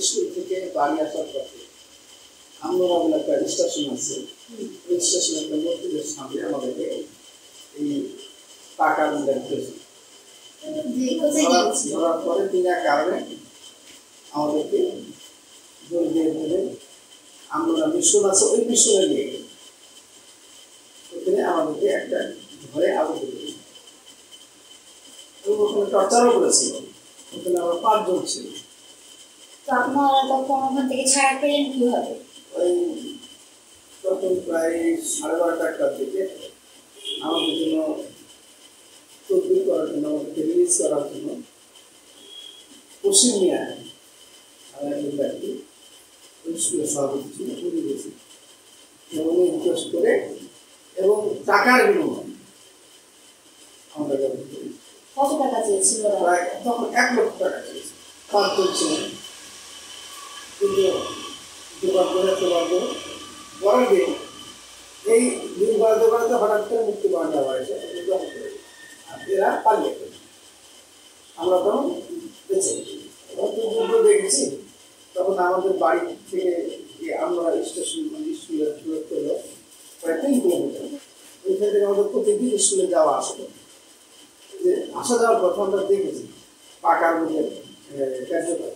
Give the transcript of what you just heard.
School থেকে বাড়ি আসার পথে আমরা বলে একটা স্টেশন আছে, ওই স্টেশনের একটা মসজিদের সামনে আমাদেরকে এই টাকা দেখতেছে ধরার পরে বিনা কারণে আমাদেরকে জোর দিয়ে ধরে আমরা মিশন আছে, ওই মিশনে নিয়ে গেল। ওখানে আমাদেরকে একটা ঘরে আবদ্ধ করে এবং ওখানে টর্চারও করেছিল। ওখানে আমরা 5 জন ছিল। তো আপনারা তখন ওখান থেকে ছাড়া পেলেন কিভাবে? ওই তখন প্রায় 12:30টার দিকে আমাদের জন্য তদবির করার জন্য, আমাদেরকে রিলিজ করার জন্য পশ্চিম নিয়ে আয় আর একজন ব্যক্তি স্কুলের সভাপতি ছিল, উনি গেছি এবং রিকোয়েস্ট করে এবং টাকার বিনিময়ে আমরা ব্যবহার করি। কত টাকা চেয়েছিল? প্রায় তখন 1 লক্ষ টাকা চেয়েছে। 5 জন ছিলেন, কিন্তু জোগাড় করে পরের দিন এই দিন বাড়াতে হঠাৎ করে মুক্তি পাওয়া যাওয়া হয়েছে। আর এরা পালিয়ে গেল, আমরা তখন বেঁচে যুদ্ধ দেখেছি। তখন আমাদের বাড়ি থেকে আমরা স্টেশন স্কুলের দূরত্ব হলো প্রায় 3 কিলোমিটার। ওইখান থেকে আমাদের প্রতিদিন স্কুলে যাওয়া আসতো। যে আসা যাওয়ার পথে আমরা দেখেছি পাকার মধ্যে কার্যকর